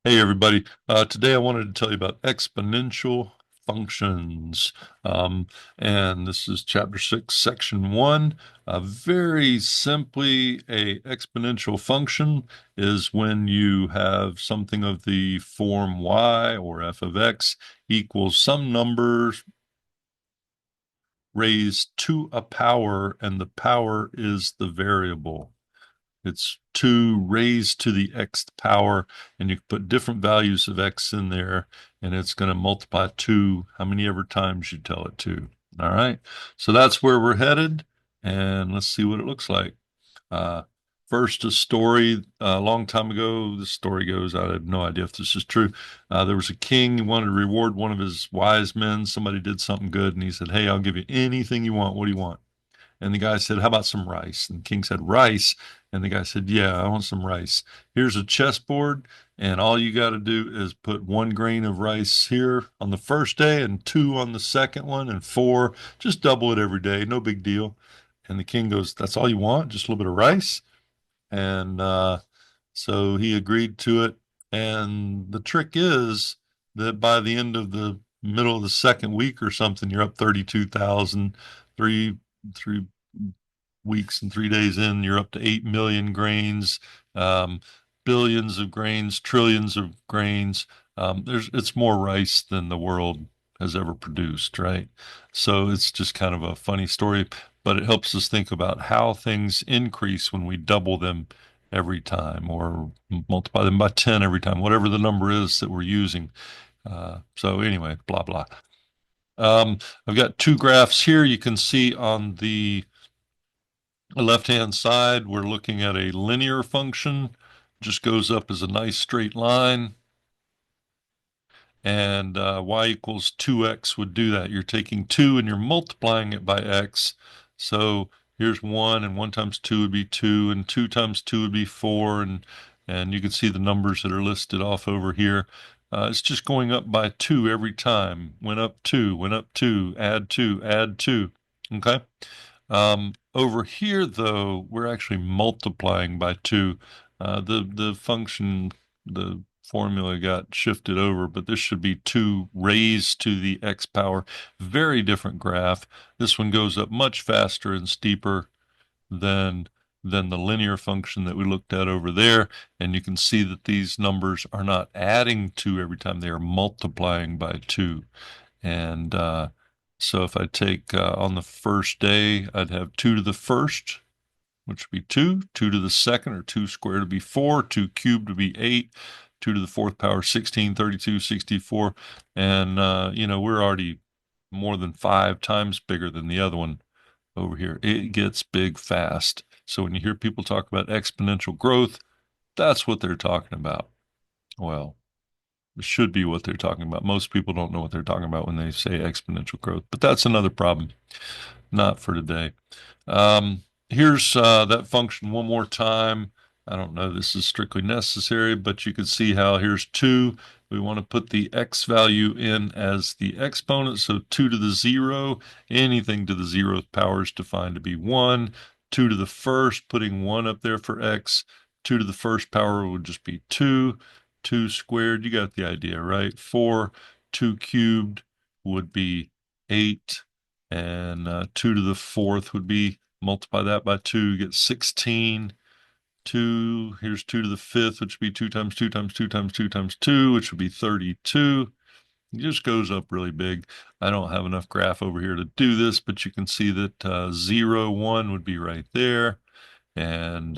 Hey everybody. Today I wanted to tell you about exponential functions. Um, and this is chapter 6, section 1. Very simply, a exponential function is when you have something of the form y or f of x equals some numbers raised to a power, and the power is the variable. It's 2 raised to the x power, and you can put different values of x in there, and it's going to multiply 2 how many ever times you tell it to. All right. So that's where we're headed, and let's see what it looks like. Uh, First, a story a long time ago. The story goes, I have no idea if this is true. There was a king who wanted to reward one of his wise men. Somebody did something good, and he said, "Hey, I'll give you anything you want. What do you want?" And the guy said, "How about some rice?" And the king said, "Rice?" And the guy said, "Yeah, I want some rice. Here's a chessboard, and all you got to do is put 1 grain of rice here on the first day, and 2 on the second one, and 4. Just double it every day. No big deal." And the king goes, "That's all you want? Just a little bit of rice?" And so he agreed to it. And the trick is that by the end of the middle of the second week or something, you're up 32,000. Three weeks and 3 days in, you're up to 8 million grains, um, billions of grains, trillions of grains. It's more rice than the world has ever produced, right? So it's just kind of a funny story, but it helps us think about how things increase when we double them every time or multiply them by 10 every time, whatever the number is that we're using. So anyway, blah, blah. Um, I've got two graphs here. You can see on the left-hand side, we're looking at a linear function, just goes up as a nice straight line, and y equals 2x would do that. You're taking 2 and you're multiplying it by x. So here's 1, and 1 times 2 would be 2, and 2 times 2 would be 4, and you can see the numbers that are listed off over here. It's just going up by 2 every time. Went up 2, went up 2, add 2, add 2. Okay? Over here, though, we're actually multiplying by 2. The function, the formula got shifted over, but this should be 2 raised to the x power. Very different graph. This one goes up much faster and steeper than the linear function that we looked at over there. And you can see that these numbers are not adding 2 every time, they are multiplying by 2. And so if I take on the first day, I'd have 2 to the first, which would be 2, 2 to the second, or 2 squared would be 4, 2 cubed would be 8, 2 to the fourth power, 16, 32, 64. And, we're already more than 5 times bigger than the other one over here. It gets big fast. So when you hear people talk about exponential growth, that's what they're talking about. Well, it should be what they're talking about. Most people don't know what they're talking about when they say exponential growth, but that's another problem, not for today. Here's that function one more time. I don't know this is strictly necessary, but you can see how here's 2. We want to put the x value in as the exponent, so 2 to the 0, anything to the 0th power is defined to be 1. 2 to the first, putting 1 up there for x. 2 to the first power would just be 2. 2 squared, you got the idea, right? 4. 2 cubed would be 8. And 2 to the fourth would be, multiply that by 2, you get 16. 2, here's 2 to the fifth, which would be 2 times 2 times 2 times 2 times 2, which would be 32. It just goes up really big. I don't have enough graph over here to do this, but you can see that 0, 1 would be right there. And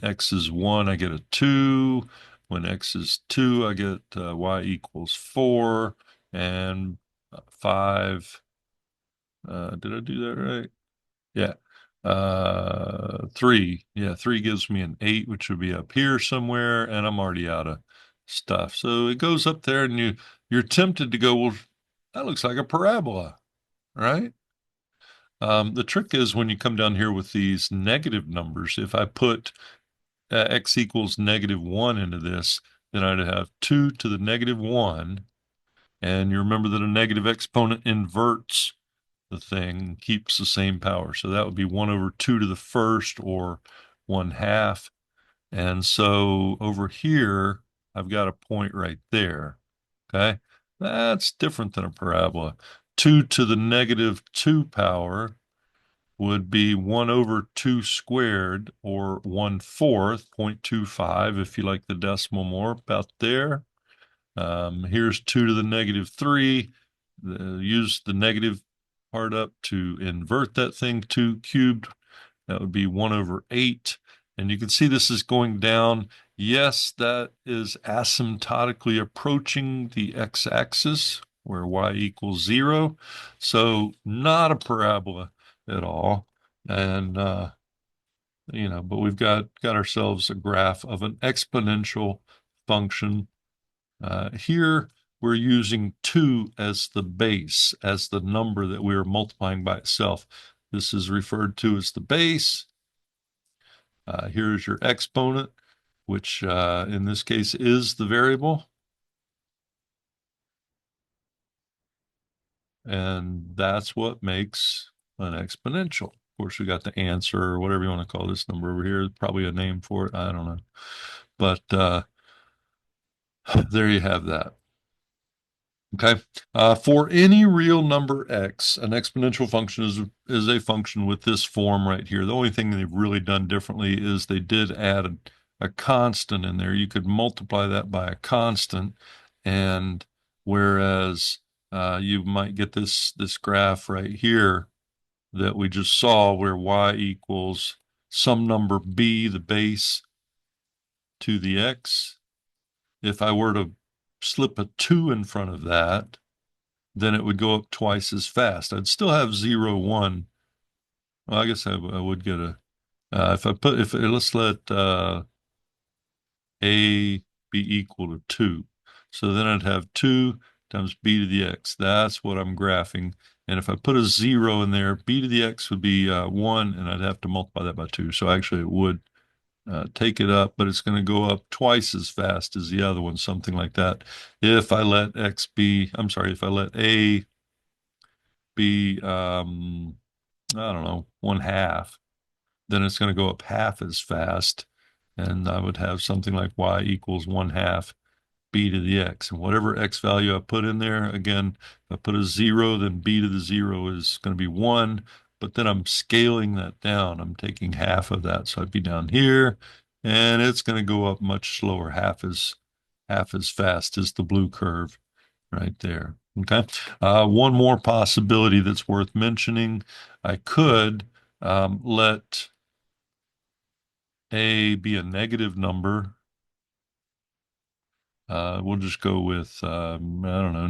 x is 1, I get a 2. When x is 2, I get y equals 4. And 5. Did I do that right? Yeah. 3. Yeah, 3 gives me an 8, which would be up here somewhere, and I'm already out of stuff. So it goes up there, and you're tempted to go, well, that looks like a parabola, right? The trick is when you come down here with these negative numbers, if I put x equals -1 into this, then I'd have 2 to the -1, and you remember that a negative exponent inverts the thing, keeps the same power. So that would be 1 over 2 to the first, or 1/2. And so over here, I've got a point right there. Okay. That's different than a parabola. 2 to the negative 2 power would be 1 over 2 squared, or 1/4, 0.25, if you like the decimal more, about there. Here's 2 to the negative 3. Use the negative part up to invert that thing. 2 cubed, that would be 1 over 8. And you can see this is going down. Yes, that is asymptotically approaching the x-axis where y equals 0. So not a parabola at all. And, but we've got ourselves a graph of an exponential function. Here, we're using 2 as the base, as the number that we are multiplying by itself. This is referred to as the base. Here's your exponent, which in this case is the variable. And that's what makes an exponential. Of course, we got the answer, or whatever you want to call this number over here. Probably a name for it. I don't know. But there you have that. Okay. For any real number x, an exponential function is a function with this form right here. The only thing they've really done differently is they did add a constant in there. You could multiply that by a constant, and whereas you might get this graph right here that we just saw, where y equals some number b, the base, to the x. If I were to slip a 2 in front of that, then it would go up twice as fast. I'd still have 0, 1. Well, I guess I would get a, let's let A be equal to 2. So then I'd have 2 times b to the x. That's what I'm graphing. And if I put a 0 in there, b to the x would be 1, and I'd have to multiply that by 2. So actually it would take it up, but it's going to go up twice as fast as the other one, something like that. If I let if I let A be, I don't know, 1/2, then it's going to go up half as fast. And I would have something like y equals 1/2 b to the x. And whatever x value I put in there, again, if I put a 0, then b to the 0 is going to be 1. But then I'm scaling that down. I'm taking half of that. So I'd be down here, and it's going to go up much slower, half as fast as the blue curve right there. Okay. One more possibility that's worth mentioning. I could let A be a negative number. We'll just go with, I don't know,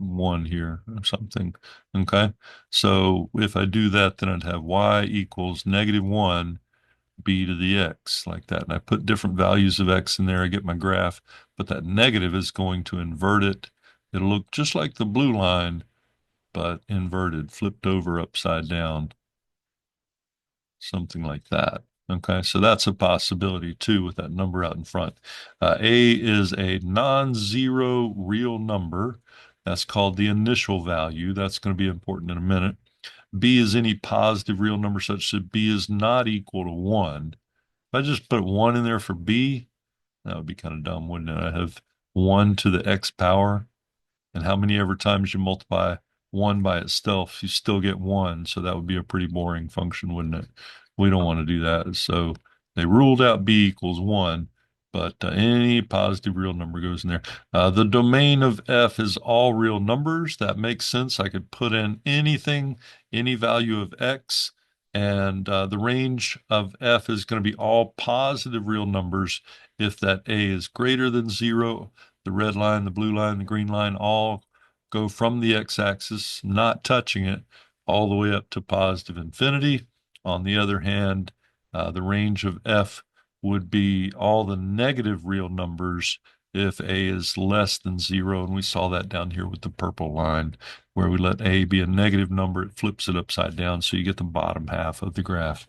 -1 here or something. Okay. So if I do that, then I'd have y equals -1 b to the x, like that. And I put different values of x in there. I get my graph, but that negative is going to invert it. It'll look just like the blue line, but inverted, flipped over upside down, something like that. Okay, so that's a possibility too with that number out in front. A is a non-zero real number. That's called the initial value. That's going to be important in a minute. B is any positive real number such that B is not equal to 1. If I just put 1 in there for B, that would be kind of dumb, wouldn't it? I have 1 to the x power. And how many ever times you multiply 1 by itself, you still get 1. So that would be a pretty boring function, wouldn't it? We don't want to do that. So they ruled out b equals 1, but any positive real number goes in there. The domain of f is all real numbers. That makes sense. I could put in anything, any value of x, and the range of f is going to be all positive real numbers if that a is greater than 0. The red line, the blue line, the green line all go from the x-axis, not touching it, all the way up to positive infinity. On the other hand, the range of f would be all the negative real numbers if a is less than 0. And we saw that down here with the purple line, where we let a be a negative number, it flips it upside down, so you get the bottom half of the graph.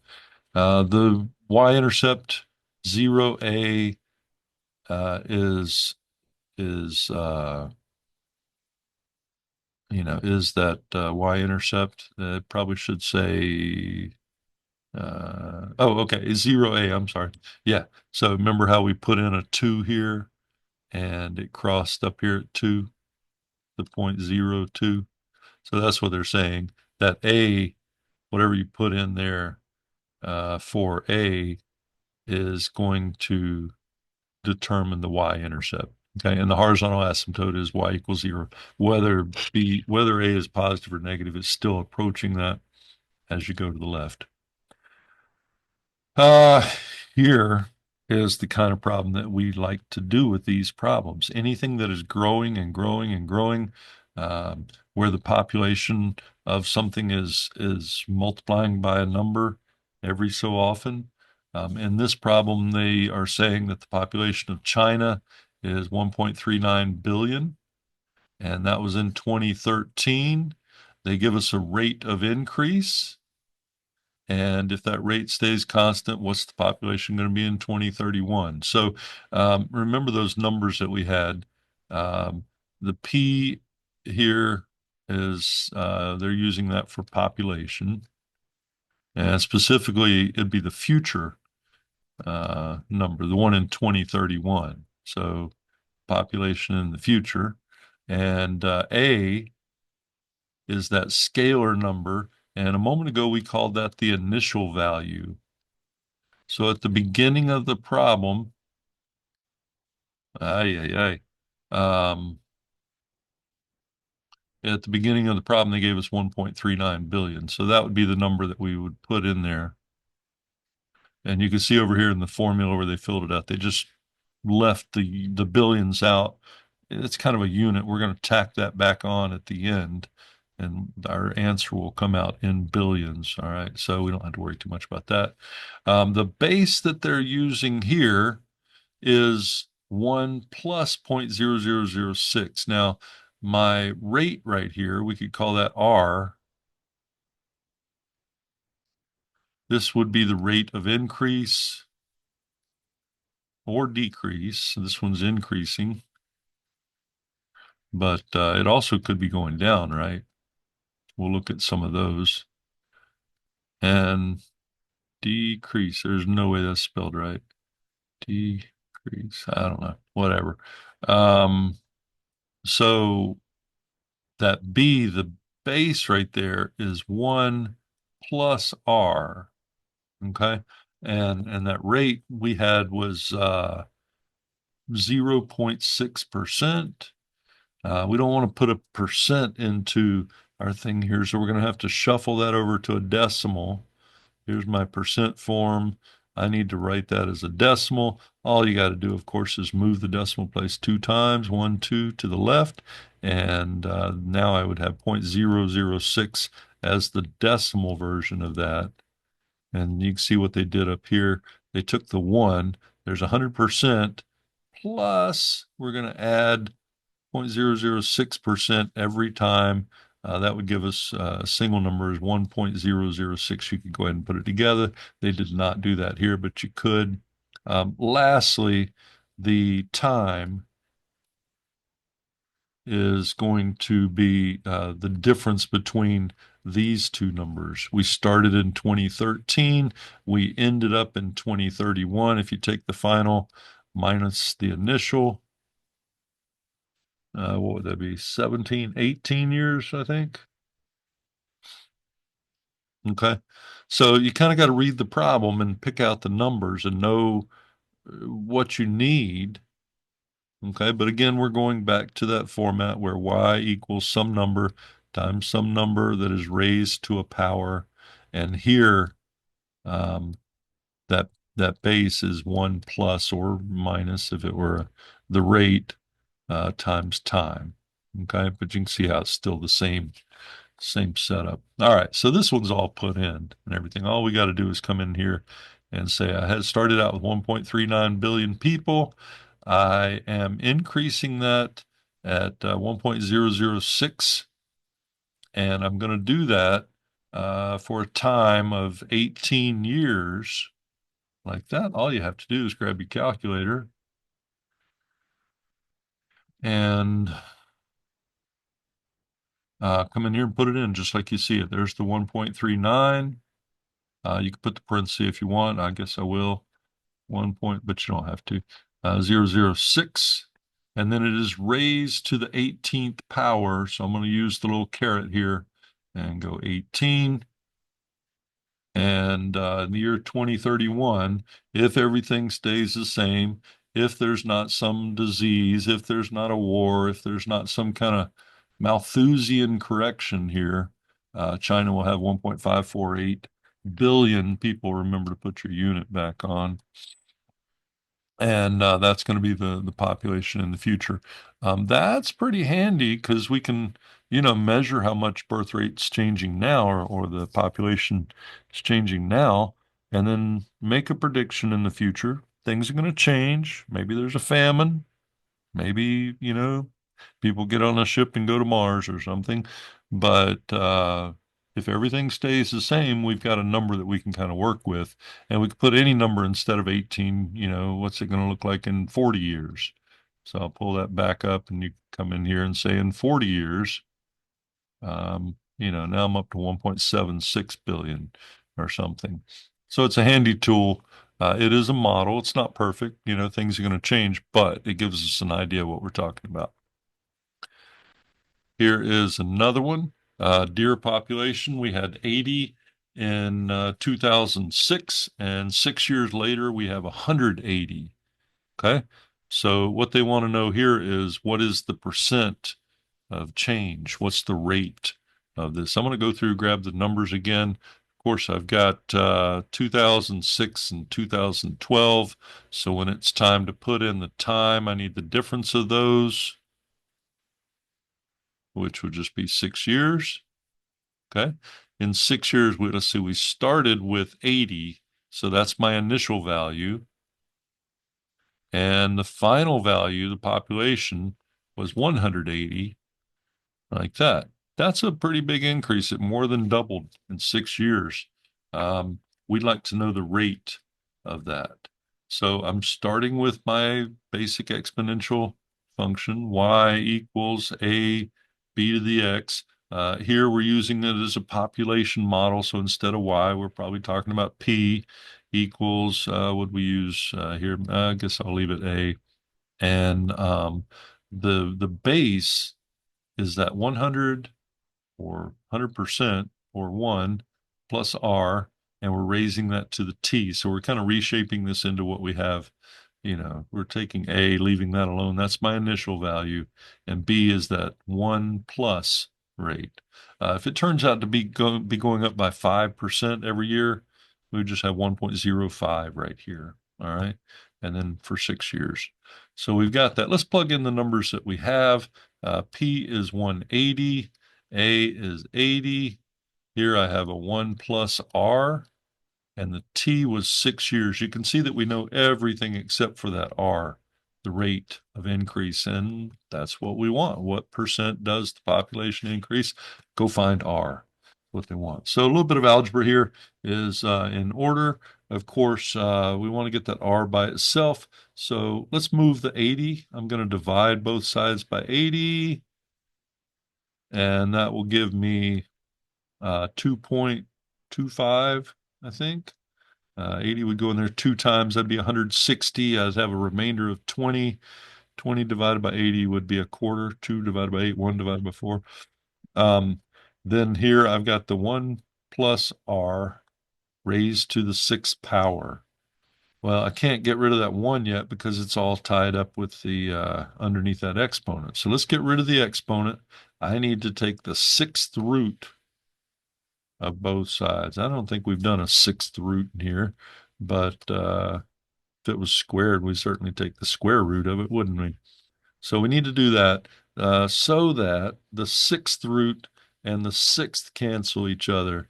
The y-intercept 0a is is that y-intercept. Probably should say, oh, okay, 0a, I'm sorry. Yeah, so remember how we put in a 2 here? and it crossed up here at 2, the 0.02. So that's what they're saying. That A, whatever you put in there for A, is going to determine the y-intercept. Okay, and the horizontal asymptote is y equals 0. Whether A is positive or negative, it's still approaching that as you go to the left. Uh, Here is the kind of problem that we like to do with these problems. Anything that is growing and growing and growing, where the population of something is multiplying by a number every so often. In this problem, they are saying that the population of China is 1.39 billion, and that was in 2013. They give us a rate of increase. And if that rate stays constant, what's the population going to be in 2031? So remember those numbers that we had. Um, the P here is they're using that for population. And specifically, it'd be the future number, the one in 2031. So population in the future. And A is that scalar number. And a moment ago, we called that the initial value. So at the beginning of the problem, ay, ay, ay, at the beginning of the problem, they gave us 1.39 billion. So that would be the number that we would put in there. And you can see over here in the formula where they filled it out, they just left the billions out. It's kind of a unit. We're going to tack that back on at the end, and our answer will come out in billions. All right. So we don't have to worry too much about that. The base that they're using here is 1 plus 0.0006. Now, my rate right here, we could call that R. This would be the rate of increase or decrease. So this one's increasing, but it also could be going down, right? We'll look at some of those. And decrease, there's no way that's spelled right. Decrease, I don't know, whatever. So that B, the base right there, is 1 plus R. Okay. And that rate we had was 0.6%. We don't want to put a percent into our thing here, so we're going to have to shuffle that over to a decimal. Here's my percent form. I need to write that as a decimal. All you got to do, of course, is move the decimal place 2 times, 1, 2 to the left. And now I would have 0.006 as the decimal version of that. And you can see what they did up here. They took the 1. There's 100% plus we're going to add 0.006% every time. That would give us a single number is 1.006. You could go ahead and put it together. They did not do that here, but you could. Lastly, the time is going to be the difference between these two numbers. We started in 2013. We ended up in 2031. If you take the final minus the initial, what would that be? 17, 18 years, I think. Okay. So you kind of got to read the problem and pick out the numbers and know what you need. Okay. But again, we're going back to that format where y equals some number times some number that is raised to a power. And here, um, that base is 1 plus or minus if it were the rate times time. Okay. But you can see how it's still the same setup. All right, so this one's all put in and everything. All we got to do is come in here and say I had started out with 1.39 billion people. I am increasing that at 1.006, and I'm going to do that for a time of 18 years like that. All you have to do is grab your calculator and come in here and put it in just like you see it. There's the 1.39. You can put the parenthesis if you want. I guess I will. 1 point, but you don't have to. 006. and then it is raised to the 18th power. So I'm going to use the little caret here and go 18. And in the year 2031, if everything stays the same, if there's not some disease, if there's not a war, if there's not some kind of Malthusian correction here, China will have 1.548 billion people. Remember to put your unit back on. And that's going to be the population in the future. That's pretty handy because we can, measure how much birth rate's changing now, or the population is changing now, and then make a prediction in the future. Things are going to change. Maybe there's a famine. Maybe, people get on a ship and go to Mars or something. But if everything stays the same, we've got a number that we can kind of work with. And we could put any number instead of 18, what's it going to look like in 40 years? So I'll pull that back up and you come in here and say in 40 years, now I'm up to 1.76 billion or something. So it's a handy tool. It is a model. It's not perfect. Things are going to change, but it gives us an idea of what we're talking about. Here is another one. Deer population. We had 80 in 2006, and 6 years later, we have 180. Okay. So what they want to know here is what is the percent of change? What's the rate of this? I'm going to go through, grab the numbers again. Of course, I've got 2006 and 2012. So when it's time to put in the time, I need the difference of those, which would just be 6 years. Okay. In 6 years, let's see, we started with 80. So that's my initial value. And the final value, the population, was 180. Like that. That's a pretty big increase. It more than doubled in 6 years. Um, we'd like to know the rate of that. So I'm starting with my basic exponential function, y equals a b to the x. Here we're using it as a population model. So instead of y, we're probably talking about p equals, what we use here? I guess I'll leave it a. And the base is that 100 or 100% or 1 plus r, and we're raising that to the t. So we're kind of reshaping this into what we have. We're taking a, leaving that alone. That's my initial value. And b is that 1 plus rate. If it turns out to be going up by 5% every year, we would just have 1.05 right here. All right. And then for 6 years. So we've got that. Let's plug in the numbers that we have. P is 180. A is 80. Here I have a 1 plus R, and the T was 6 years. You can see that we know everything except for that R, the rate of increase, and that's what we want. What percent does the population increase? Go find R, what they want. So a little bit of algebra here is in order. Of course, we want to get that R by itself. So let's move the 80. I'm going to divide both sides by 80. And that will give me 2.25, I think. 80 would go in there two times. That'd be 160. I'd have a remainder of 20. 20 divided by 80 would be a quarter. 2 divided by 8, 1 divided by 4. Then here I've got the 1 plus r raised to the 6th power. Well, I can't get rid of that 1 yet because it's all tied up with the underneath that exponent. So let's get rid of the exponent. I need to take the 6th root of both sides. I don't think we've done a 6th root in here, but if it was squared, we'd certainly take the square root of it, wouldn't we? So we need to do that so that the 6th root and the 6th cancel each other,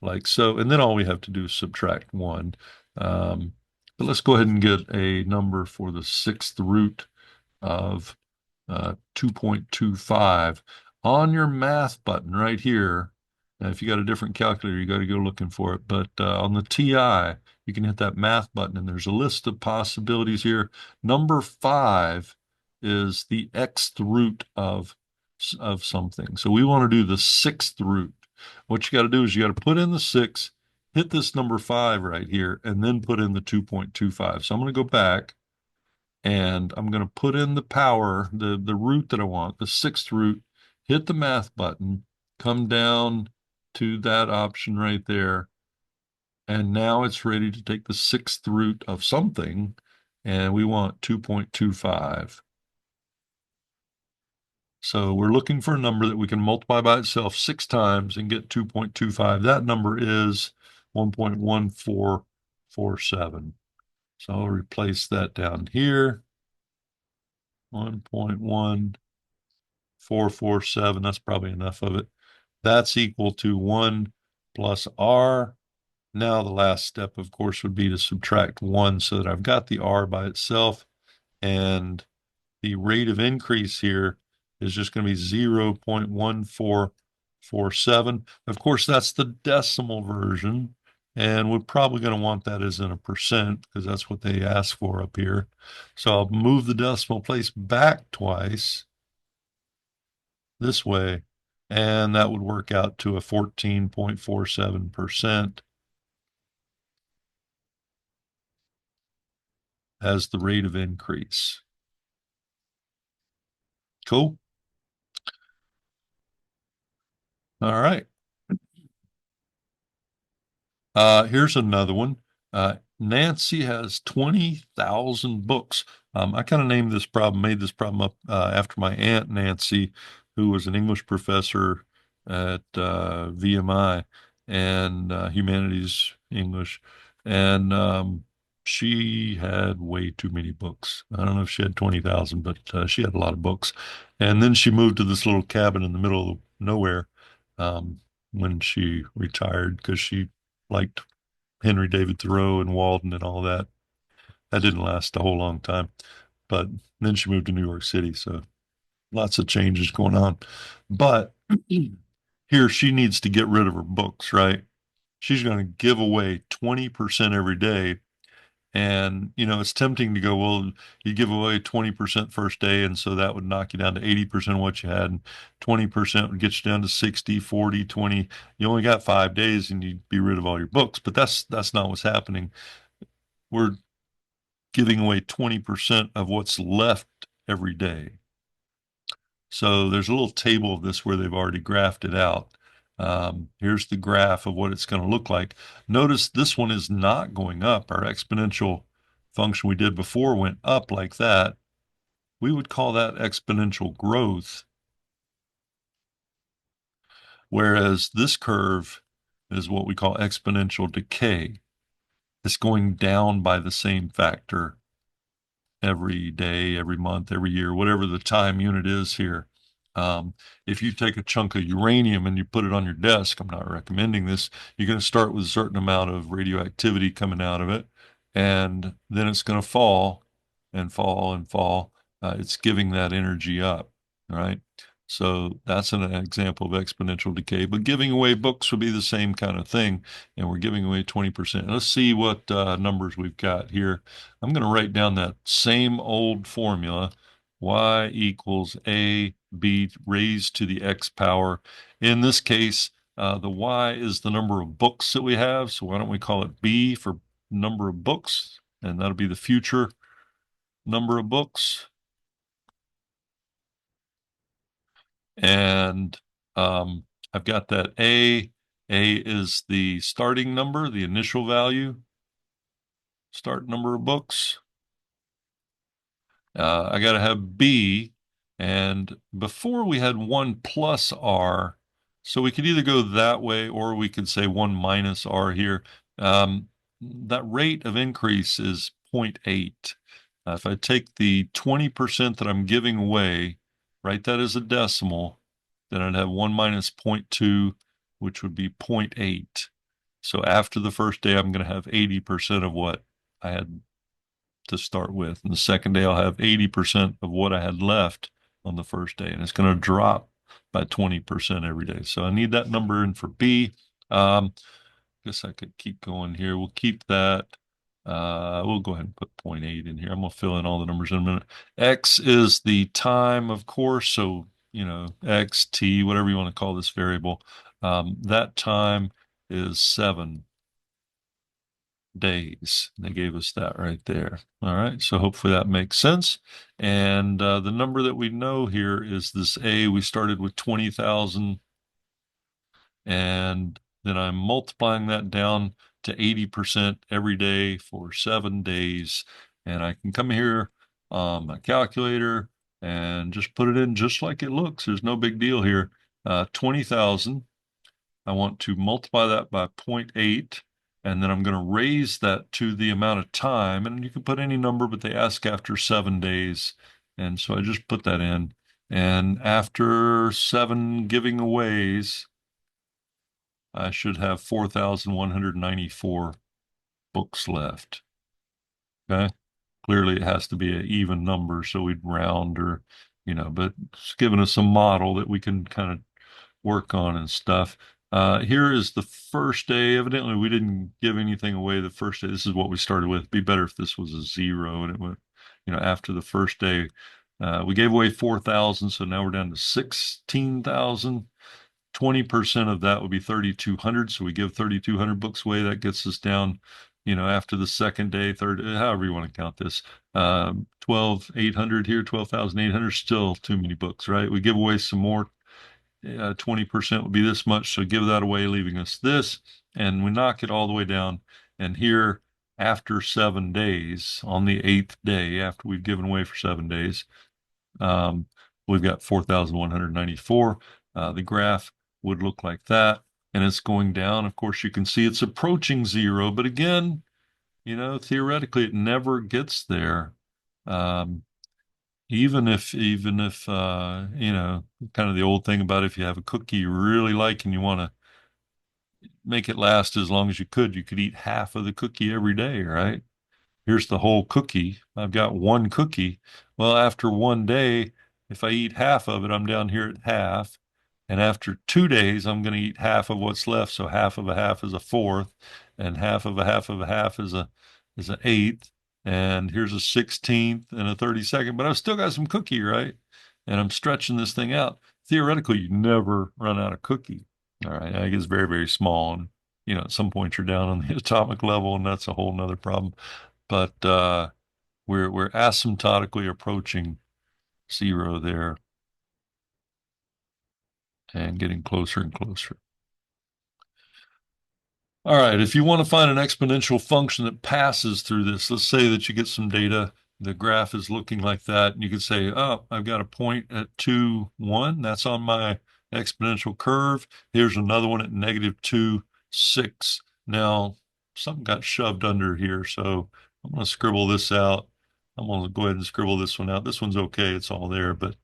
like so. And then all we have to do is subtract 1. But let's go ahead and get a number for the 6th root of 2.25 on your math button right here. Now, if you got a different calculator, you got to go looking for it. But on the TI, you can hit that math button, and there's a list of possibilities here. Number 5 is the xth root of something. So we want to do the 6th root. What you got to do is you got to put in the 6, hit this number 5 right here, and then put in the 2.25. So I'm going to go back, and I'm going to put in the power, the root that I want, the sixth root, hit the math button, come down to that option right there, and now it's ready to take the sixth root of something, and we want 2.25. So we're looking for a number that we can multiply by itself 6 times and get 2.25. That number is 1.1447. So I'll replace that down here. 1.1447. That's probably enough of it. That's equal to 1 plus r. Now the last step, of course, would be to subtract 1 so that I've got the r by itself. And the rate of increase here is just going to be 0.1447. Of course, that's the decimal version, and we're probably going to want that as in a percent because that's what they ask for up here. So I'll move the decimal place back twice this way, and that would work out to a 14.47% as the rate of increase. Cool. All right. Here's another one. Nancy has 20,000 books. I kind of made this problem up after my Aunt Nancy, who was an English professor at VMI and humanities English. And she had way too many books. I don't know if she had 20,000, but she had a lot of books. And then she moved to this little cabin in the middle of nowhere when she retired because she liked Henry David Thoreau and Walden and all that. That didn't last a whole long time. But then she moved to New York City, so lots of changes going on. But here she needs to get rid of her books, right? She's going to give away 20% every day. And, it's tempting to go, well, you give away 20% first day, and so that would knock you down to 80% of what you had, and 20% would get you down to 60, 40, 20. You only got 5 days and you'd be rid of all your books. But that's not what's happening. We're giving away 20% of what's left every day. So there's a little table of this where they've already graphed it out. Here's the graph of what it's going to look like. Notice this one is not going up. Our exponential function we did before went up like that. We would call that exponential growth, whereas this curve is what we call exponential decay. It's going down by the same factor every day, every month, every year, whatever the time unit is here. If you take a chunk of uranium and you put it on your desk, I'm not recommending this, you're going to start with a certain amount of radioactivity coming out of it, and then it's going to fall and fall and fall. It's giving that energy up, right? So that's an example of exponential decay. But giving away books would be the same kind of thing, and we're giving away 20%. Let's see what numbers we've got here. I'm going to write down that same old formula, y equals a b raised to the x power. In this case, the y is the number of books that we have, so why don't we call it b for number of books, and that'll be the future number of books. And I've got that a. A is the starting number, the initial value, start number of books. I got to have B, and before we had 1 plus R, so we could either go that way or we could say 1 minus R here. That rate of increase is 0.8. If I take the 20% that I'm giving away, write that as a decimal, then I'd have 1 minus 0.2, which would be 0.8. So after the first day, I'm going to have 80% of what I had to start with. And the second day, I'll have 80% of what I had left on the first day. And it's going to drop by 20% every day. So I need that number in for B. Guess I could keep going here. We'll keep that. We'll go ahead and put 0.8 in here. I'm going to fill in all the numbers in a minute. X is the time, of course. So, X, T, whatever you want to call this variable. That time is 7 days. They gave us that right there. All right, so hopefully that makes sense. And the number that we know here is this A. We started with 20,000, and then I'm multiplying that down to 80% every day for 7 days. And I can come here on my calculator and just put it in just like it looks. There's no big deal here. 20,000. I want to multiply that by zero point 0.8, and then I'm going to raise that to the amount of time. And you can put any number, but they ask after 7 days. And so I just put that in. And after 7 giving aways, I should have 4,194 books left. Okay. Clearly it has to be an even number, so we'd round or, but it's giving us a model that we can kind of work on and stuff. Here is the first day. Evidently, we didn't give anything away the first day. This is what we started with. It'd be better if this was a zero and it went, after the first day. We gave away 4,000, so now we're down to 16,000. 20% of that would be 3,200. So we give 3,200 books away. That gets us down, after the second day, third, however you want to count this. 12,800 here, 12,800, still too many books, right? We give away some more. 20% would be this much. So give that away, leaving us this. And we knock it all the way down. And here, after 7 days, on the eighth day, after we've given away for 7 days, um, we've got 4,194. The graph would look like that. And it's going down. Of course, you can see it's approaching zero. But again, theoretically, it never gets there. Um, even if kind of the old thing about if you have a cookie you really like and you want to make it last as long as you could eat half of the cookie every day, right? Here's the whole cookie. I've got one cookie. Well, after one day, if I eat half of it, I'm down here at half. And after 2 days, I'm going to eat half of what's left. So half of a half is a fourth, and half of a half of a half is an eighth. And here's a 16th and a 32nd. But I've still got some cookie, right? And I'm stretching this thing out. Theoretically, you never run out of cookie. All right. I think it's very, very small. And, at some point you're down on the atomic level, and that's a whole nother problem. But we're asymptotically approaching zero there and getting closer and closer. All right, if you want to find an exponential function that passes through this, let's say that you get some data, the graph is looking like that, and you could say, oh, I've got a point at 2, 1. That's on my exponential curve. Here's another one at negative 2, 6. Now, something got shoved under here, so I'm going to scribble this out. I'm going to go ahead and scribble this one out. This one's okay. It's all there, but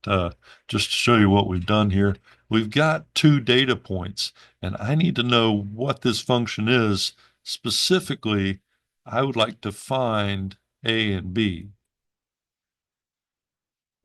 just to show you what we've done here, we've got 2 data points. And I need to know what this function is. Specifically, I would like to find A and B.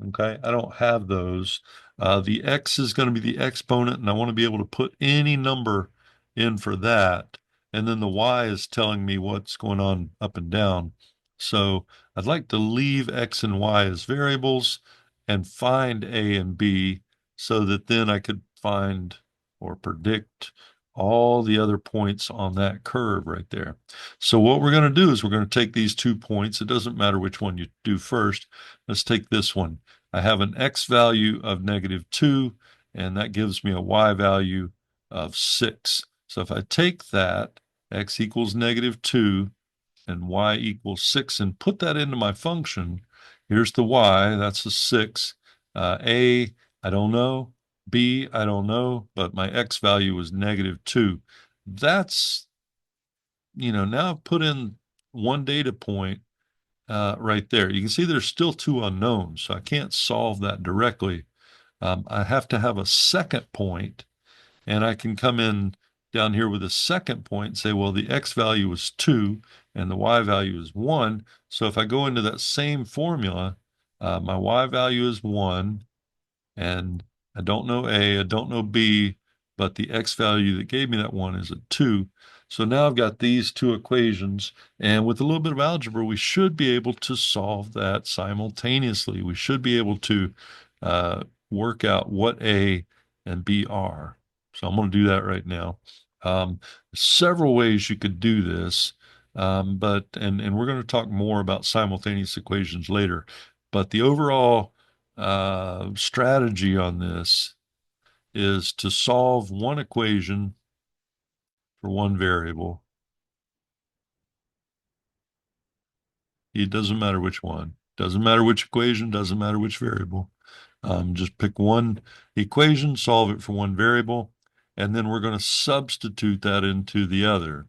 Okay, I don't have those. The X is going to be the exponent, and I want to be able to put any number in for that. And then the Y is telling me what's going on up and down. So I'd like to leave X and Y as variables and find A and B so that then I could find or predict all the other points on that curve right there. So what we're going to do is we're going to take these 2 points. It doesn't matter which one you do first. Let's take this one. I have an X value of negative 2, and that gives me a Y value of 6. So if I take that, X equals negative 2 and Y equals 6, and put that into my function, here's the Y, that's a 6. A, I don't know. B, I don't know, but my X value was negative 2. That's, now I've put in one data point right there. You can see there's still 2 unknowns, so I can't solve that directly. I have to have a second point, and I can come in down here with a second point and say, well, the X value is 2 and the Y value is 1. So if I go into that same formula, my Y value is 1, and I don't know A, I don't know B, but the X value that gave me that 1 is a 2. So now I've got these 2 equations, and with a little bit of algebra, we should be able to solve that simultaneously. We should be able to work out what A and B are. So I'm going to do that right now. Several ways you could do this. And we're going to talk more about simultaneous equations later. But the overall strategy on this is to solve one equation for one variable. It doesn't matter which one. Doesn't matter which equation, doesn't matter which variable. Just pick one equation, solve it for one variable, and then we're going to substitute that into the other.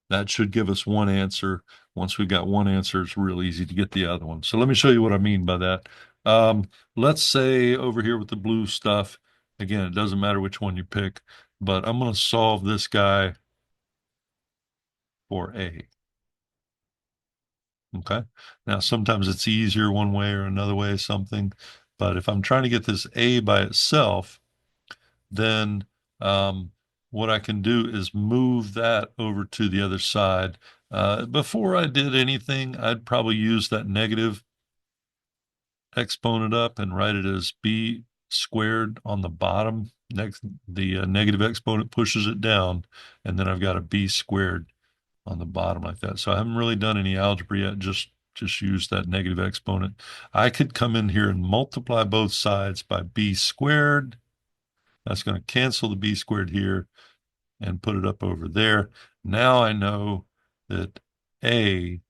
That should give us one answer. Once we've got one answer, it's real easy to get the other one. So let me show you what I mean by that. Let's say over here with the blue stuff, again, it doesn't matter which one you pick, but I'm going to solve this guy for A. Okay. Now, sometimes it's easier one way or another way, something. But if I'm trying to get this A by itself, then what I can do is move that over to the other side. Before I did anything, I'd probably use that negative exponent up and write it as B squared on the bottom. Next, the negative exponent pushes it down, and then I've got a B squared on the bottom like that. So I haven't really done any algebra yet, just use that negative exponent. I could come in here and multiply both sides by B squared. That's going to cancel the B squared here and put it up over there. Now I know that A,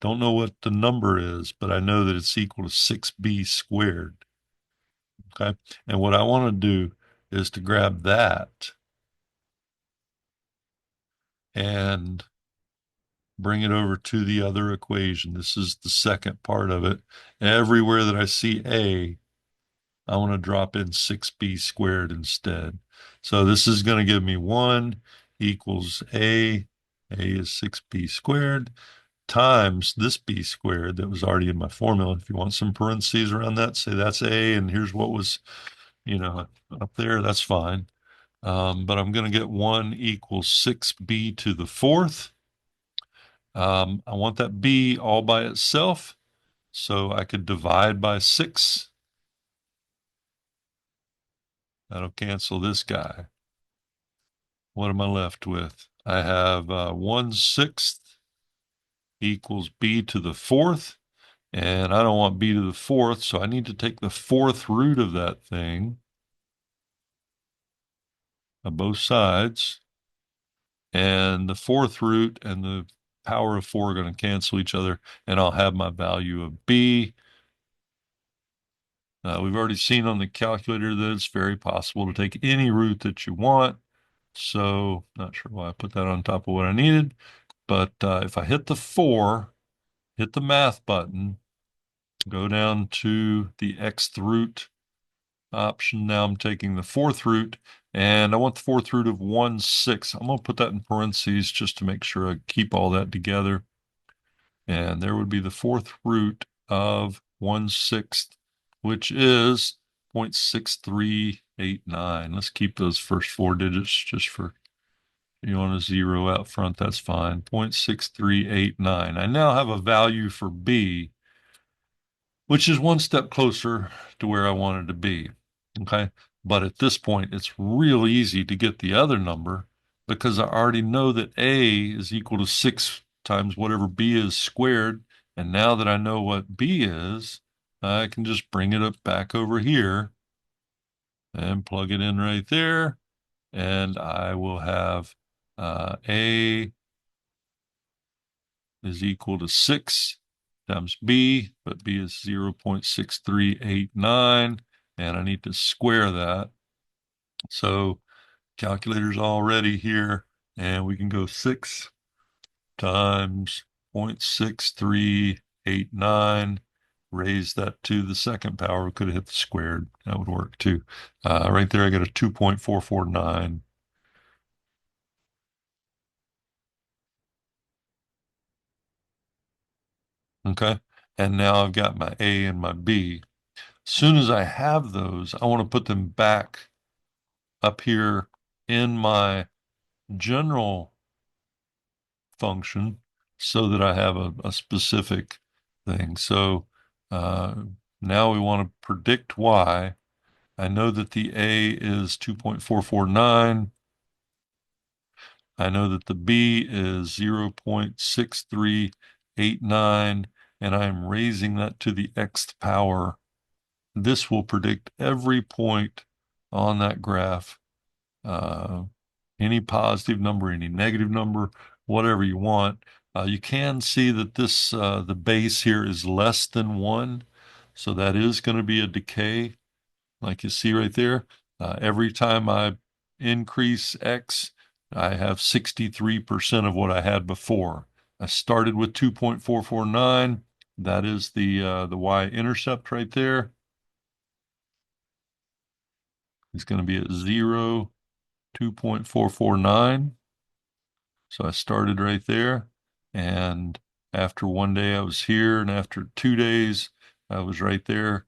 don't know what the number is, but I know that it's equal to 6B squared. Okay. And what I want to do is to grab that and bring it over to the other equation. This is the second part of it. Everywhere that I see A, I want to drop in 6B squared instead. So this is going to give me 1 equals A. A is 6B squared times this B squared that was already in my formula. If you want some parentheses around that, say that's A, and here's what was, up there, that's fine. But I'm going to get 1 equals 6B to the fourth. I want that B all by itself, so I could divide by 6. That'll cancel this guy. What am I left with? I have 1/6 equals B to the fourth, and I don't want B to the fourth, so I need to take the fourth root of that thing on both sides, and the fourth root and the power of 4 are going to cancel each other, and I'll have my value of B. We've already seen on the calculator that it's very possible to take any root that you want. So not sure why I put that on top of what I needed. But if I hit the 4, hit the math button, go down to the xth root option. Now I'm taking the fourth root, and I want the fourth root of 1/6. I'm going to put that in parentheses just to make sure I keep all that together. And there would be the fourth root of 1/6, which is 0.6389. Let's keep those first 4 digits just for you want a 0 out front. That's fine. 0.6389. I now have a value for B, which is one step closer to where I wanted to be. Okay. But at this point, it's real easy to get the other number because I already know that A is equal to 6 times whatever B is squared. And now that I know what B is, I can just bring it up back over here and plug it in right there. And I will have A is equal to 6 times B, but B is 0.6389, and I need to square that. So calculator's all ready here, and we can go 6 times 0.6389, raise that to the second power. We could have hit the squared. That would work too. Right there, I got a 2.449. Okay. And now I've got my A and my B. As soon as I have those, I want to put them back up here in my general function so that I have a specific thing. So uh, now we want to predict Y. I know that the A is 2.449. I know that the B is 0.6389, and I'm raising that to the xth power. This will predict every point on that graph, uh, any positive number, any negative number, whatever you want. You can see that the base here is less than 1, so that is going to be a decay, like you see right there. Every time I increase X, I have 63% of what I had before. I started with 2.449. That is the y-intercept right there. It's going to be at 0, 2.449. So I started right there. And after one day, I was here. And after 2 days, I was right there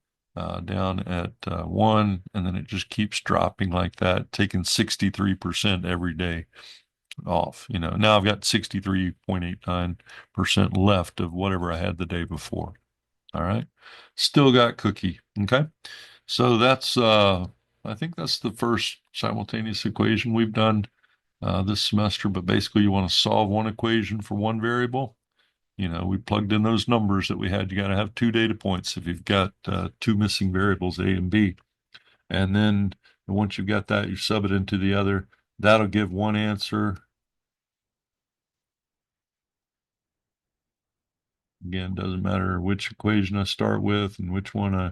down at 1. And then it just keeps dropping like that, taking 63% every day off. Now I've got 63.89% left of whatever I had the day before. All right. Still got cookie. Okay. So I think that's the first simultaneous equation we've done this semester, but basically you want to solve one equation for one variable. We plugged in those numbers that we had. You got to have two data points if you've got two missing variables, A and B. And then once you've got that, you sub it into the other. That'll give one answer. Again, doesn't matter which equation I start with and which one I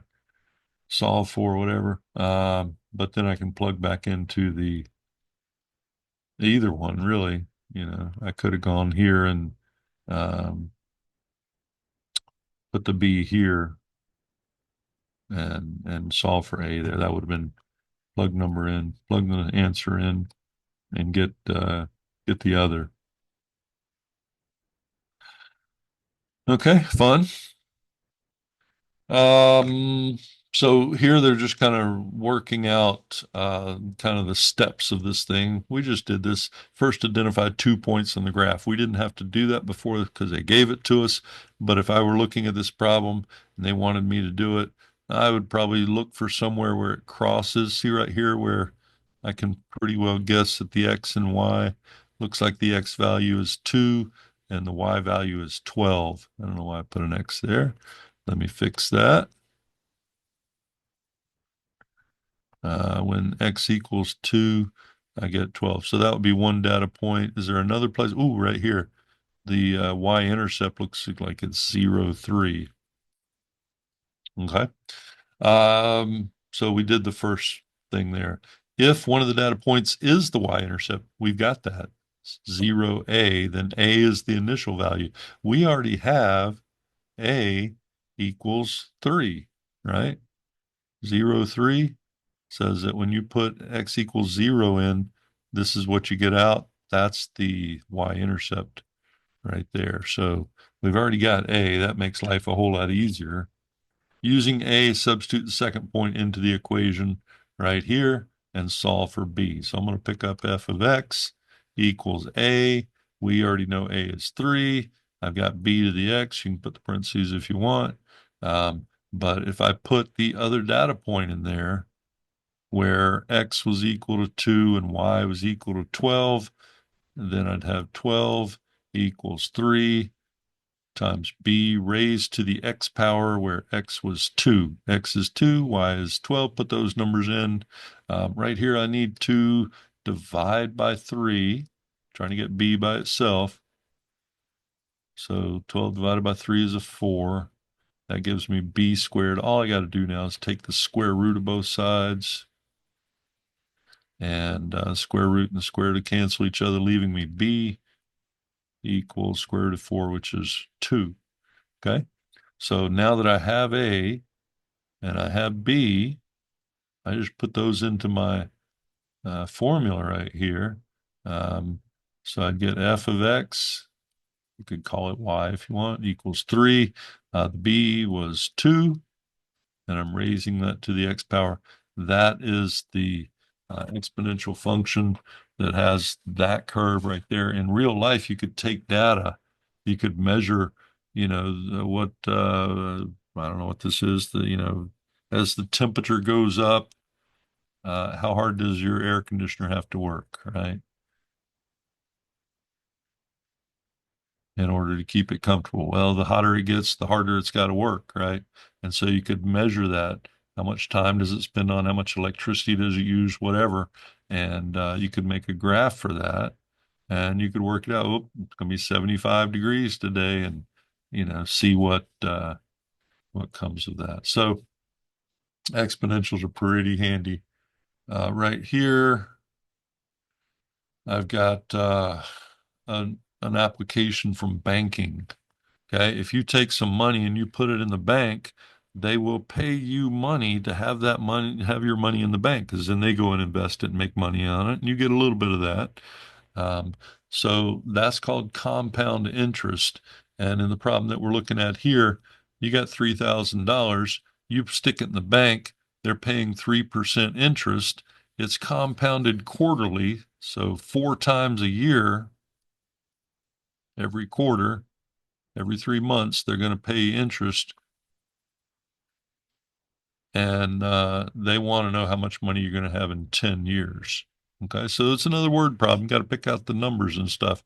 solve for, whatever. But then I can plug back into the either one, really. I could have gone here and um, put the B here and solve for A there. That would have been plug the answer in, and get the other. Okay, fun. Um, so here they're just kind of working out kind of the steps of this thing. We just did this first, identified 2 points on the graph. We didn't have to do that before because they gave it to us. But if I were looking at this problem and they wanted me to do it, I would probably look for somewhere where it crosses. See right here where I can pretty well guess that the X and Y looks like the X value is 2 and the Y value is 12. I don't know why I put an X there. Let me fix that. When X equals 2, I get 12. So that would be one data point. Is there another place? Ooh, right here. The y-intercept looks like it's 0, 3. Okay. So we did the first thing there. If one of the data points is the y-intercept, we've got that. 0a, then a is the initial value. We already have a equals 3, right? 0, 3 says that when you put x equals 0 in, this is what you get out. That's the y-intercept right there. So we've already got a. That makes life a whole lot easier. Using a, substitute the second point into the equation right here and solve for b. So I'm going to pick up f of x equals a. We already know a is 3. I've got b to the x. You can put the parentheses if you want. But if I put the other data point in there, where x was equal to 2 and y was equal to 12, then I'd have 12 equals 3 times b raised to the x power, where x was 2. X is 2, y is 12. Put those numbers in. Right here, I need to divide by 3, trying to get b by itself. So 12 divided by 3 is a 4. That gives me b squared. All I got to do now is take the square root of both sides, and square root and the square root to cancel each other, leaving me b equals square root of 4, which is 2. Okay, so now that I have a and I have b, I just put those into my formula right here. So I'd get f of x, you could call it y if you want, equals 3. The b was 2, and I'm raising that to the x power. That is the exponential function that has that curve right there. In real life, you could take data, you could measure, what I don't know what this is. As the temperature goes up, how hard does your air conditioner have to work, right? in order to keep it comfortable. Well, the hotter it gets, the harder it's got to work, right? And so you could measure that. How much time does it spend on? How much electricity does it use? Whatever. And you could make a graph for that, and you could work it out. Oh, it's going to be 75 degrees today, and see what comes of that. So exponentials are pretty handy. Right here, I've got an application from banking. Okay. If you take some money and you put it in the bank, they will pay you money to have that money, have your money in the bank, because then they go and invest it and make money on it, and you get a little bit of that. Um, so that's called compound interest. And in the problem that we're looking at here, you got $3,000, you stick it in the bank, they're paying 3% interest. It's compounded quarterly, so 4 times a year, every quarter, every 3 months, they're going to pay interest, and they want to know how much money you're going to have in 10 years. Okay, so it's another word problem. Got to pick out the numbers and stuff,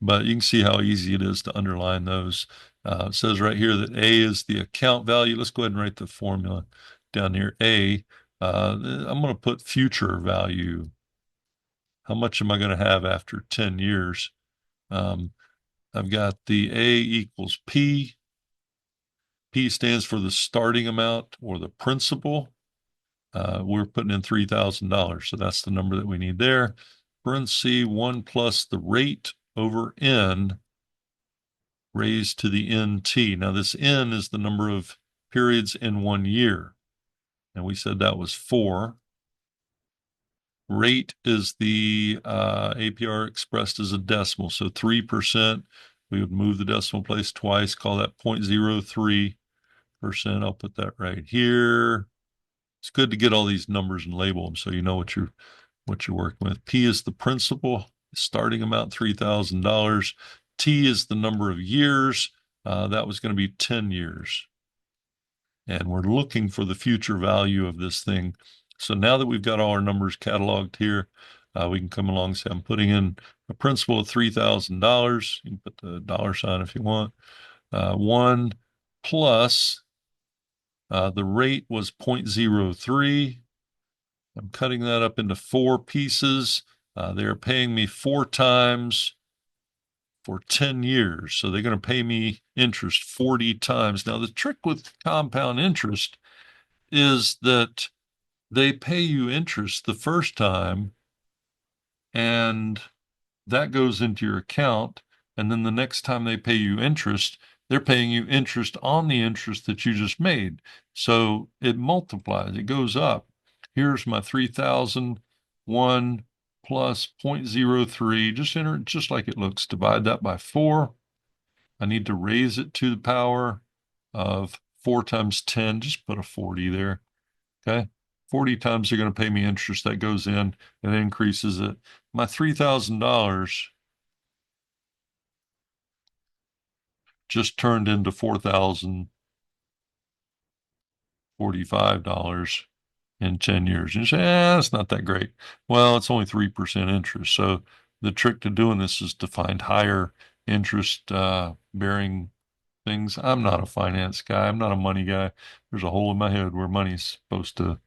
but you can see how easy it is to underline those. It says right here that A is the account value. Let's go ahead and write the formula down here. I'm going to put future value. How much am I going to have after 10 years? Um, I've got the A equals P. P stands for the starting amount or the principal. We're putting in $3,000, so that's the number that we need there. Parenthesis 1 plus the rate over n raised to the nt. Now this n is the number of periods in 1 year, and we said that was 4. Rate is the APR expressed as a decimal, so 3%. We would move the decimal place twice, call that 0.03%. I'll put that right here. It's good to get all these numbers and label them so you know what you're working with. P is the principal, starting amount $3,000. T is the number of years. That was going to be 10 years. And we're looking for the future value of this thing. So now that we've got all our numbers cataloged here, we can come along and say, I'm putting in a principal of $3,000. You can put the dollar sign if you want. 1 plus the rate was 0.03. I'm cutting that up into 4 pieces. They're paying me 4 times for 10 years. So they're going to pay me interest 40 times. Now, the trick with compound interest is that they pay you interest the first time, and that goes into your account. And then the next time they pay you interest, they're paying you interest on the interest that you just made. So it multiplies, it goes up. Here's my 3,001 plus 0.03. Just enter it just like it looks. Divide that by 4. I need to raise it to the power of 4 times 10. Just put a 40 there. Okay. 40 times they're going to pay me interest. That goes in and increases it. My $3,000 just turned into $4,045 in 10 years. And you say, it's not that great. Well, it's only 3% interest. So the trick to doing this is to find higher interest bearing things. I'm not a finance guy. I'm not a money guy. There's a hole in my head where money's supposed to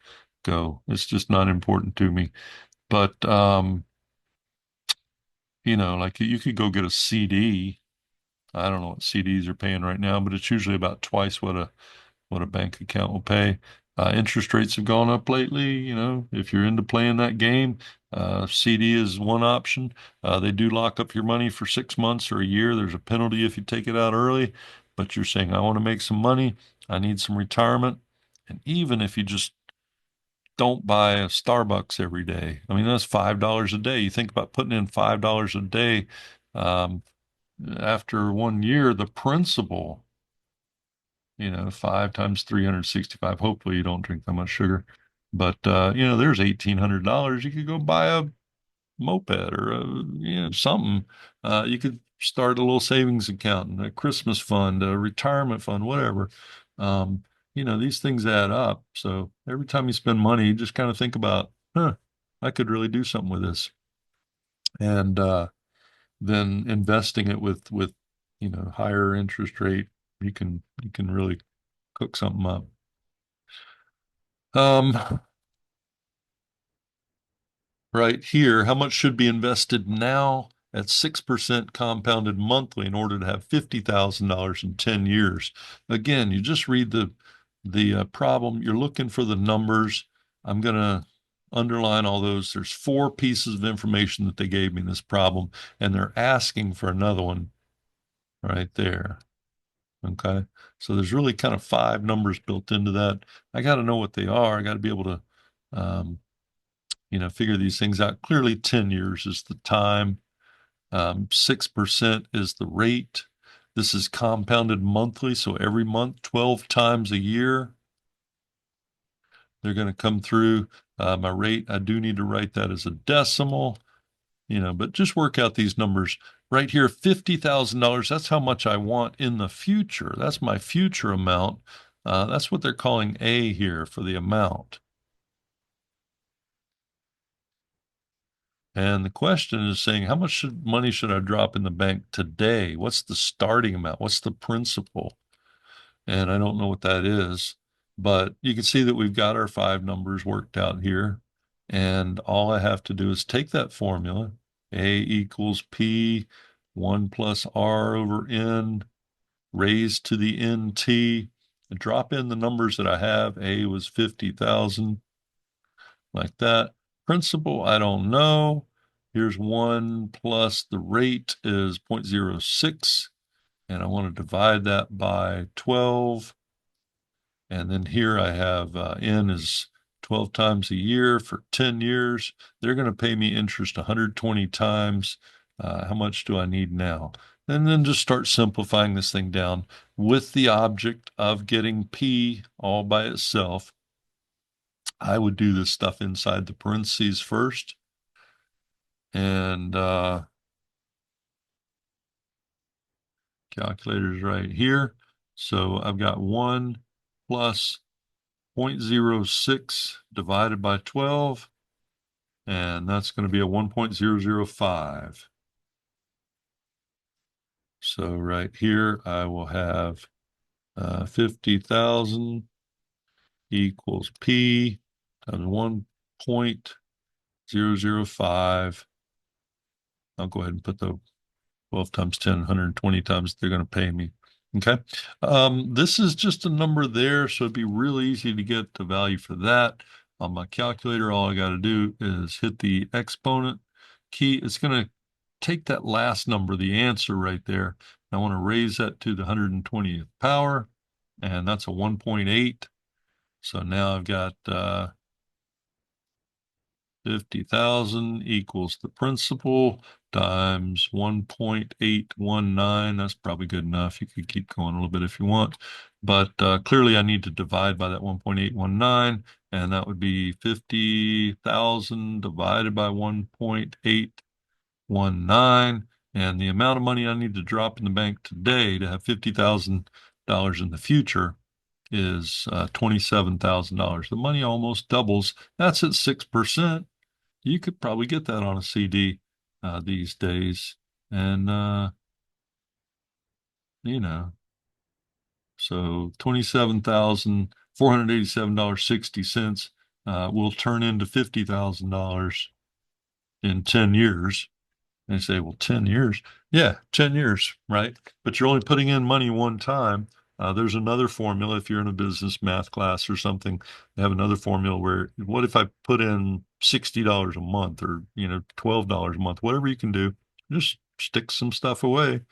go. It's just not important to me. But, like you could go get a CD. I don't know what CDs are paying right now, but it's usually about twice what a bank account will pay. Interest rates have gone up lately. If you're into playing that game, CD is one option. They do lock up your money for 6 months or a year. There's a penalty if you take it out early, but you're saying, I want to make some money. I need some retirement. And even if you just don't buy a Starbucks every day, I mean, that's $5 a day. You think about putting in $5 a day. Um, After 1 year, the principal 5 times 365. Hopefully you don't drink that much sugar. But there's $1,800. You could go buy a moped or something. You could start a little savings account, a Christmas fund, a retirement fund, whatever. Um, these things add up. So every time you spend money, you just kind of think about, I could really do something with this. And then investing it with higher interest rate, you can really cook something up. Um, right here, how much should be invested now at 6% compounded monthly in order to have $50,000 in 10 years? Again, you just read the problem. You're looking for the numbers. I'm going to underline all those. There's four pieces of information that they gave me in this problem, and they're asking for another one right there. Okay. So there's really kind of five numbers built into that. I got to know what they are. I got to be able to, um, figure these things out. Clearly, 10 years is the time. 6% is the rate. This is compounded monthly. So every month, 12 times a year, they're going to come through. My rate, I do need to write that as a decimal, but just work out these numbers right here. $50,000. That's how much I want in the future. That's my future amount. That's what they're calling A here for the amount. And the question is saying, how much money should I drop in the bank today? What's the starting amount? What's the principal? And I don't know what that is, but you can see that we've got our five numbers worked out here. And all I have to do is take that formula, A equals P, 1 plus R over N, raised to the NT, drop in the numbers that I have. A was 50,000, like that. Principal, I don't know. Here's 1 plus the rate is 0.06, and I want to divide that by 12. And then here I have N is 12 times a year for 10 years. They're going to pay me interest 120 times. How much do I need now? And then just start simplifying this thing down with the object of getting P all by itself. I would do this stuff inside the parentheses first. And calculator's right here. So I've got 1 plus 0.06 divided by 12, and that's going to be a 1.005. So right here, I will have 50,000 equals P times 1.005. I'll go ahead and put the 12 times 10, 120 times they're going to pay me. Okay. This is just a number there, so it'd be really easy to get the value for that. On my calculator, all I got to do is hit the exponent key. It's going to take that last number, the answer right there. I want to raise that to the 120th power, and that's a 1.8. So now I've got 50,000 equals the principal times 1.819. That's probably good enough. You could keep going a little bit if you want, but clearly I need to divide by that 1.819, and that would be 50,000 divided by 1.819. And the amount of money I need to drop in the bank today to have $50,000 in the future is $27,000. The money almost doubles. That's at 6%. You could probably get that on a CD these days. And, you know, so $27,487.60 will turn into $50,000 in 10 years. And they say, well, 10 years. Yeah, 10 years, right? But you're only putting in money one time. There's another formula if you're in a business math class or something. They have another formula where what if I put in $60 a month or, $12 a month, whatever you can do, just stick some stuff away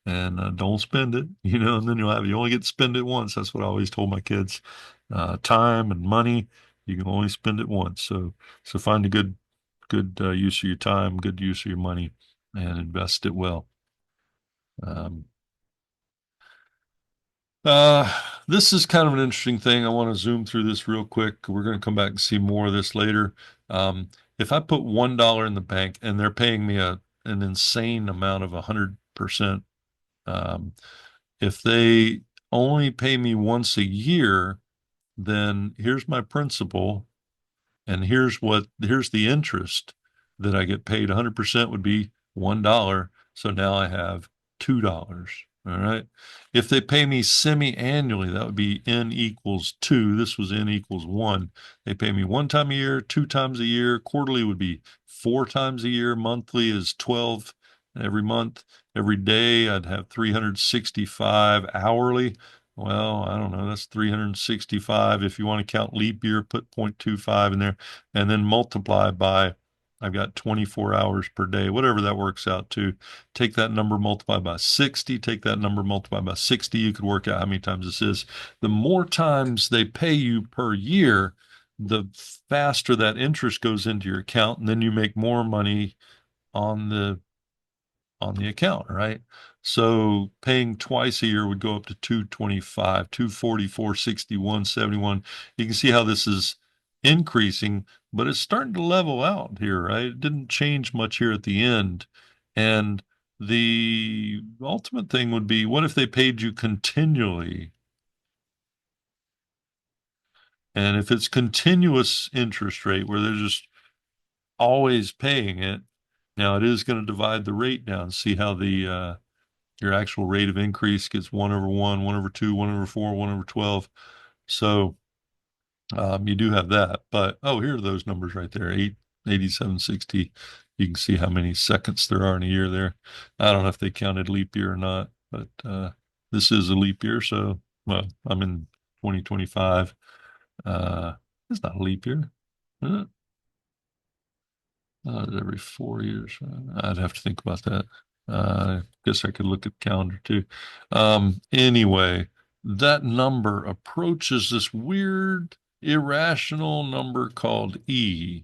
and don't spend it, and then you only get to spend it once. That's what I always told my kids. Time and money, you can only spend it once. So find a good use of your time, good use of your money, and invest it well. Um, this is kind of an interesting thing. I want to zoom through this real quick. We're going to come back and see more of this later. If I put $1 in the bank and they're paying me an insane amount of 100%, if they only pay me once a year, then here's my principal, and here's the interest that I get paid. 100% would be $1. So now I have $2. All right. If they pay me semi-annually, that would be n equals 2. This was n equals 1. They pay me one time a year, two times a year. Quarterly would be four times a year. Monthly is 12 every month. Every day, I'd have 365 hourly. Well, I don't know. That's 365. If you want to count leap year, put 0.25 in there and then multiply by, I've got 24 hours per day, whatever that works out to. Take that number, multiply by 60, take that number, multiply by 60. You could work out how many times this is. The more times they pay you per year, the faster that interest goes into your account, and then you make more money on the account, right? So paying twice a year would go up to 225, 244, 61, 71. You can see how this is increasing, but it's starting to level out here, right? It didn't change much here at the end. And the ultimate thing would be, what if they paid you continually? And if it's continuous interest rate where they're just always paying it, now it is going to divide the rate down, see how the your actual rate of increase gets 1 over 1, 1 over 2, 1 over 4, 1 over 12. So you do have that. But oh, here are those numbers right there, 8760. You can see how many seconds there are in a year there. I don't know if they counted leap year or not, but this is a leap year. So, well, I'm in 2025. Uh, it's not a leap year. Uh, every 4 years. I'd have to think about that. I guess I could look at the calendar too. Anyway, that number approaches this weird, irrational number called E,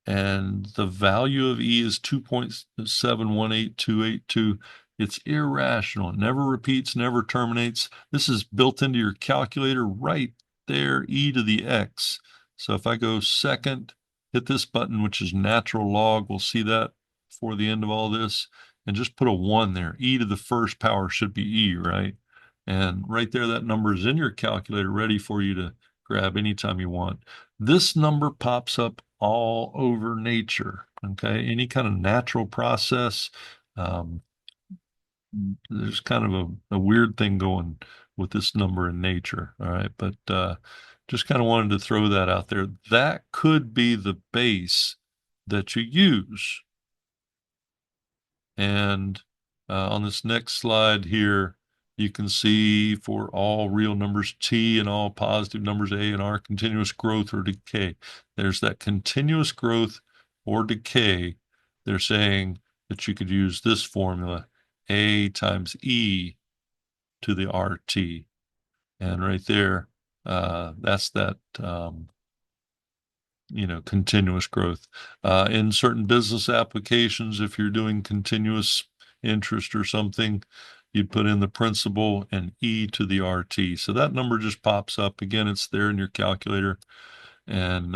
and the value of E is 2.718282. It's irrational. It never repeats, never terminates. This is built into your calculator right there, E to the X. So if I go second, hit this button, which is natural log, we'll see that before the end of all this, and just put a 1 there. E to the first power should be E, right? And right there, that number is in your calculator, ready for you to grab anytime you want. This number pops up all over nature. Okay, any kind of natural process. Um, there's kind of a weird thing going with this number in nature. All right, but just kind of wanted to throw that out there. That could be the base that you use. And on this next slide here, you can see for all real numbers T and all positive numbers A and R, continuous growth or decay. There's that continuous growth or decay. They're saying that you could use this formula, A times E to the RT. And right there, that's that continuous growth. In certain business applications, if you're doing continuous interest or something, you'd put in the principal and E to the RT. So that number just pops up. Again, it's there in your calculator. And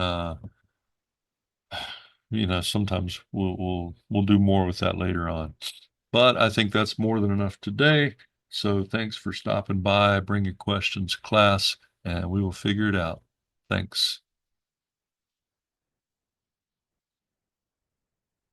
sometimes we'll do more with that later on. But I think that's more than enough today. So thanks for stopping by. Bring your questions, class, and we will figure it out. Thanks.